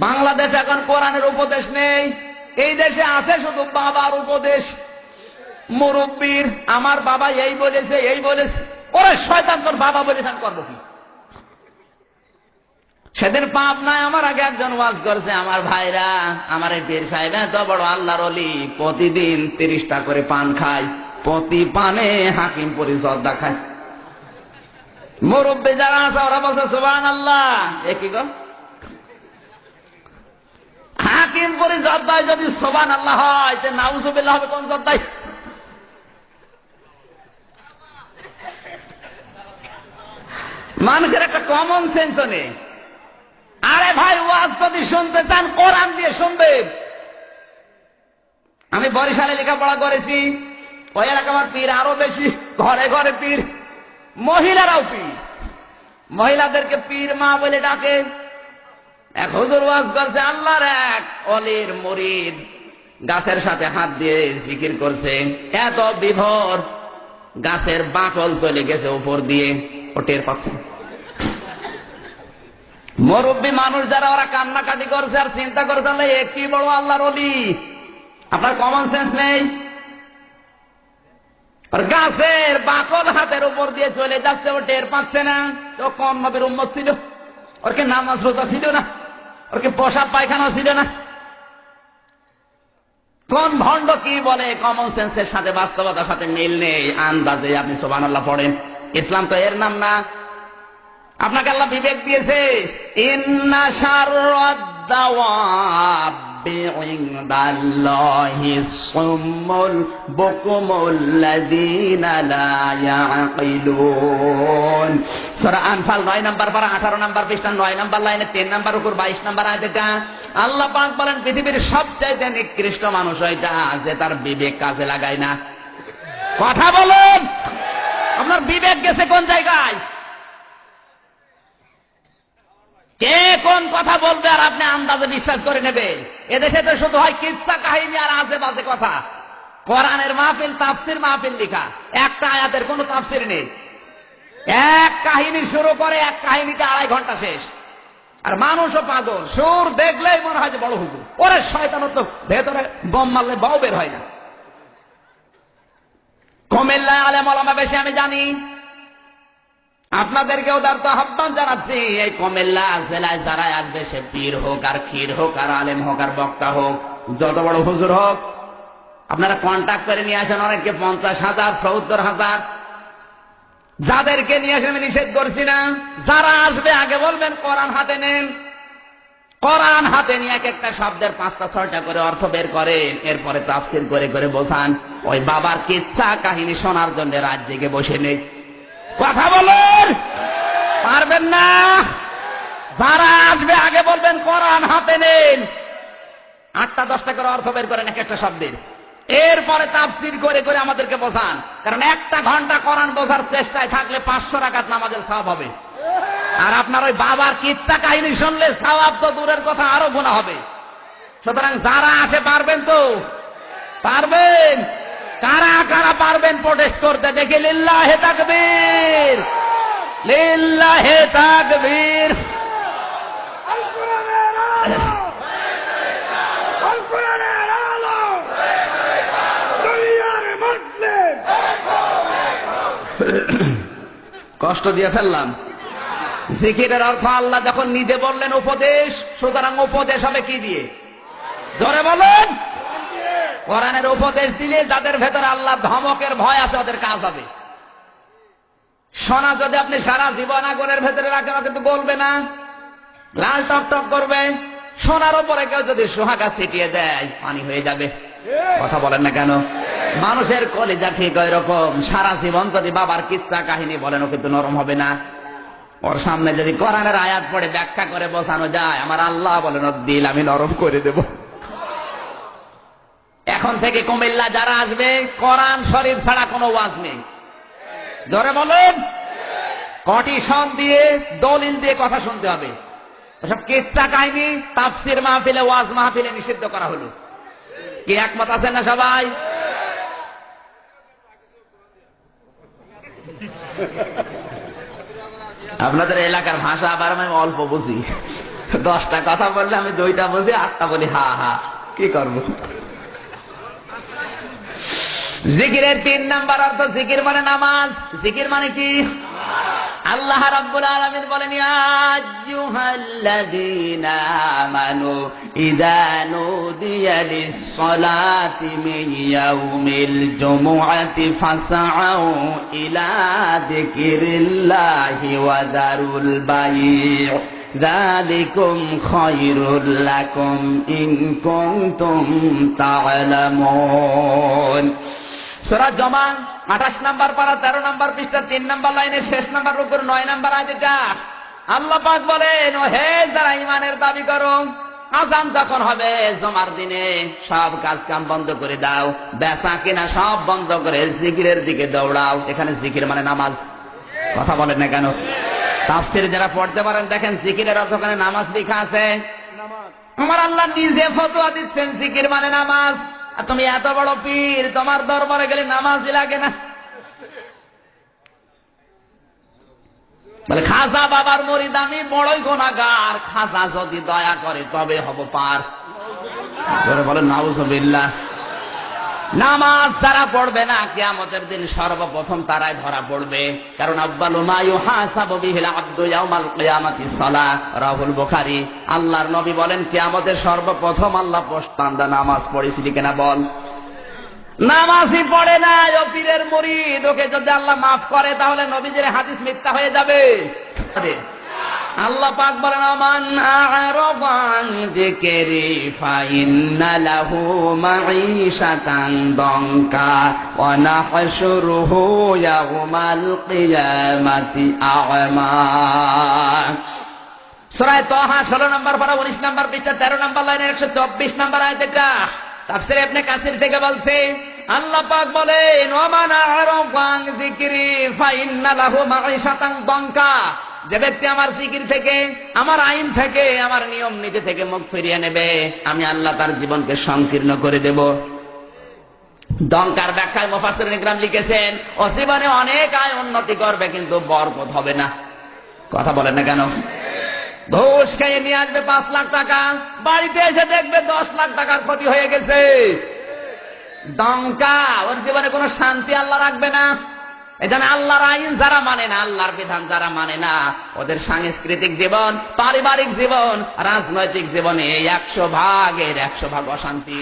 বাংলাদেশ এখন কোরআনের উপদেশ নেই, এই দেশে আছে শুধু বাবার উপদেশ, মুরব্বীর। আমার বাবা এই বলেছে এই বলেছে। ওরে শয়তান, তোর বাবা বলেছেন করবো কি? সেদিন পাপ নাই, আমার আগে একজন ওয়াজ করেছে, আমার ভাইরা, আমার এই পীর সাহেব এত বড় আল্লাহর ওলি, প্রতিদিন 30টা করে পান খায়, প্রতি পানে হাকিমপুরি জর্দা খায়। মুরব্বী যারা আছে ওরা বলছে সুবহানাল্লাহ। এ কি গো, হাকিমপুরি জর্দায় যদি সুবহানাল্লাহ হয়, তে নাউজুবিল্লাহ হবে কোন জর্দায়? মানুষের একটা কমন সেন্স নেই। আরে ভাই, ওয়াজ যদি শুনতে চান কোরআন দিয়ে শুনবেন। আমি বরিশালে লেখাপড়া করেছি, ওই এলাকা আমার পীর আরো বেশি, ঘরে ঘরে পীর, মহিলারাও পীর, মহিলাদেরকে পীর মা বলে ডাকে। এক হুজুর ওয়াজ করছে, আল্লাহর এক অলির মুরিদ গাছের সাথে হাত দিয়ে জিকির করছে, এত বিভোর গাছের বাকল চলে গেছে উপর দিয়ে, ও টের পাচ্ছে। মুরব্বী মানুষ যারা, ওরা কান্নাকাটি করছে আর চিন্তা করছে, আল্লাহ এ কি বড় আল্লাহর ওলি। আপনার কমন সেন্স নেই? আর গাছের বাকল হাতের উপর দিয়ে চলে যাচ্ছে, ও টের পাচ্ছে না। তো কোন নবীর উম্মত ছিল? ওর কি নামাজ রোজা ছিল না? ওর কি পেশাব পায়খানা ছিল না? কোন ভণ্ড কি বলে, কমন সেন্সের সাথে বাস্তবতার সাথে মিল নেই। আন্দাজে আপনি সুবহানাল্লাহ পড়েন। ইসলাম তো এর নাম না। আপনাকে আল্লাহ বিবেক দিয়েছে। ইন্না শাররাদ দাওয়াবি ইনদাল্লাহিস সুম্মুল বুকুমুল লাযীনা লা ইয়াকিলুন। সূরা আনফাল 9 নম্বর পারা 18 নম্বর পৃষ্ঠা 9 নম্বর লাইনে 3 নম্বর উপর 22 নম্বর আয়াতে আল্লাহ পাক বলেন, পৃথিবীর সবচেয়ে নিকৃষ্ট মানুষ ওইটা যে তার বিবেক কাজে লাগায় না। কথা বলুন, আপনার বিবেক গেছে কোন জায়গায়? কে কোন কথা বলবে আর আপনি আন্দাজে বিশ্বাস করে নেবেন? এদেশে তো শুধু হয় কিচ্ছা কাহিনী আর আজে বাজে কথা। কোরআনের মাহফিল, তাফসির মাহফিল লেখা, একটা আয়াতের কোনো তাফসির নেই। এক কাহিনী শুরু করে, এক কাহিনীতে 2.5 ঘন্টা শেষ। আর মানুষও পাগল, সুর দেখলেই মনে হয় যে বড় হুজুর। ওরে শয়তান, তো ভেতরে বম মারলে বাও বের হয় না। কুমিল্লায় আলেম ওলামা বেশি আমি জানি। আপনাদেরকে উদারত আহ্বান জানাচ্ছি, এই কুমিল্লা জেলায় যারা আসবে, সে পীর হোক আর ক্ষীর হোক আর আলেম হোক আর বক্তা হোক, যত বড় হুজুর হোক, আপনারা কন্ট্যাক্ট করে নিয়ে আসেন। অনেককে 50,000 70,000, যাদেরকে নিয়ে আসে আমি নিষেধ করছি না। যারা আসবে আগে বলবেন কোরআন হাতে নেন। কোরআন হাতে নিয়ে এক একটা শব্দের 5টা 6টা করে অর্থ বের করেন, এরপরে তাফসীর করে করে বোঝান। ওই বাবার কিচ্ছা কাহিনী শোনার জন্য রাত জেগে বসে নেই। কথা বলুন, পারবেন না? যারা আসবে আগে বলবেন কোরআন হাতে নেন, 8টা 10টা করে অর্থ বের করেন এক একটা শব্দের, এরপরে তাফসীর করে করে আমাদেরকে বোঝান। কারণ 1 ঘন্টা কোরআন বোঝার চেষ্টায় থাকলে 500 রাকাত নামাজের সওয়াব হবে। আর আপনার ওই বাবার কিচ্ছা কাহিনী শুনলে সওয়াব তো দূরের কথা, আরো গুনাহ হবে। সুতরাং যারা আসে পারবেন তো? পারবেন? কারা কারা পারবেন প্রোটেস্ট করতে দেখি? লিল্লাহে তাকবীর, লিল্লাহে তাকবীর। কষ্ট দিয়ে ফেললাম। জিকিরের অর্থ আল্লাহ যখন নিজে বললেন উপদেশ, সুতরাং উপদেশ হবে কি দিয়ে? জোরে বলেন। কোরআনের উপদেশ দিলে যাদের ভেতরে আল্লাহ ধমকের ভয় আছে, ওদের কাজ হবে। সোনা যদি আপনি সারা জীবন আগুনের ভেতরে রাখেন, কিন্তু গলবে না, লাল টক টক করবে। সোনার উপরে কেউ যদি সোহাগা ছিটিয়ে দেয়, পানি হয়ে যাবে। কথা বলেন না কেন? মানুষের কলিজা ঠিক ওই রকম। সারা জীবন যদি বাবার কিচ্ছা কাহিনী বলেন, ও কিন্তু নরম হবে না। ওর সামনে যদি কোরআনের আয়াত পড়ে ব্যাখ্যা করে বোঝানো যায়, আমার আল্লাহ বলেন, ওর দিল আমি নরম করে দেব। এখন থেকে কুমিল্লা যারা আসবে, কোরআন শরীফ ছাড়া কোনো ওয়াজ নেই। জোরে বলেন। কটিশন দিয়ে, দলিল দিয়ে কথা শুনতে হবে। ওসব কিচ্ছা কাহিনী তাফসীর মাহফিলে, ওয়াজ মাহফিলে নিষিদ্ধ করা হলো। কি একমত আছেন না সবাই? আপনাদের এলাকার ভাষা আবার আমি অল্প বুঝি। 10টা কথা বললে আমি 2টা বুঝি, 8টা বলি হা হা, কি করব? জিকিরের 3 নাম্বার অর্থ, জিকির মানে নামাজ। জিকির মানে কি? আল্লাহ রাব্বুল আলামিন বলেন, ইয়া আইয়ুহাল্লাযীনা আমানু ইযা নুদিয়া লিস-সালাতি মিন ইয়াউমিল জুমুআতি ফাসআউ ইলা যিকিরিল্লাহি ওয়া যারুল বাই', যালিকুম খায়রুল লাকুম ইন কুনতুম তা'লামুন। সূরা জুমা 28 নাম্বার পারা 13 নাম্বার পৃষ্ঠা 3 নাম্বার লাইনের শেষ নাম্বার রুকুর 9 নাম্বার আয়াতটা আল্লাহ পাক বলেন, ও হে যারা ঈমানের দাবি করো, আযান যখন হবে জুমার দিনে সব কাজ কাম বন্ধ করে দাও, বেচা কিনা সব বন্ধ করে জিকিরের দিকে দৌড়াও। এখানে জিকির মানে নামাজ। কথা বলেন না কেন? তাফসীর যারা পড়তে পারেন দেখেন জিকিরের অর্থ ওখানে নামাজ লেখা আছে। আমার আল্লাহ নিজে ফতোয়া দিচ্ছেন জিকির মানে নামাজ। আর তুমি এত বড় পীর, তোমার দরবারে গেলে নামাজই লাগে না? বলে খাজা বাবার মুরিদ আমি, বড়ই গুনাহগার, খাজা যদি দয়া করে তবে হব পার। জোরে বলেন নাউজুবিল্লাহ। নামাজ যারা পড়বে না কিয়ামতের দিন সর্বপ্রথম তারাই ধরা পড়বে। কারণ আউয়ালু মা ইউহাসাবু বিহিল আবদু ইয়াউমাল কিয়ামাতিস সালাহ, রাহুল বুখারী। আল্লাহর নবী বলেন কিয়ামতের সর্বপ্রথম আল্লাহ বান্দা নামাজ পড়েছিলি কিনা বল। নামাজই পড়ে না ও পীরের মুরিদ, ওকে যদি আল্লাহ মাফ করে তাহলে নবীজির হাদিস মিথ্যা হয়ে যাবে। আল্লাহ পাক বলেন, আমান আ'রাদা আন যিকরি ফাইন্না লাহু মাঈশাতান দানকা ওয়া নাহশুরুহু ইয়াওমাল কিয়ামাতি আ'মা। সূরা তাহা 16 নাম্বার পারা 19 নাম্বার পৃষ্ঠা 13 নাম্বার লাইনের 124 নাম্বার আয়াতটা তাফসীর ইবনে কাসির থেকে বলছে, আল্লাহ পাক বলেন, ওমান আ'রাদা আন যিকরি ফাইন্না লাহু মাঈশাতান দানকা, যে ব্যক্তি আমার জিকির থেকে, আমার আইন থেকে, আমার নিয়ম নীতি থেকে মুখ ফিরিয়ে নেবে, আমি আল্লাহ তার জীবনকে সংকীর্ণ করে দেব। দঙ্কার ব্যাখ্যায় মুফাসসিরিন ইকরাম লিখেছেন, ও জীবনে অনেক আয় উন্নতি করবে কিন্তু বরকত হবে না। কথা বলেন না কেন? ঘুষ খেয়ে নিয়ে আসবে 5 লাখ টাকা, বাড়িতে এসে দেখবে 10 লাখ টাকার ক্ষতি হয়ে গেছে। দঙ্কা, ওর জীবনে কোনো শান্তি আল্লাহ রাখবে না। এখানে আল্লাহর আইন যারা মানে না, আল্লাহর বিধান যারা মানে না, ওদের সাংস্কৃতিক জীবন, পারিবারিক জীবন, রাজনৈতিক জীবনে 100 ভাগের 100 ভাগ অশান্তি।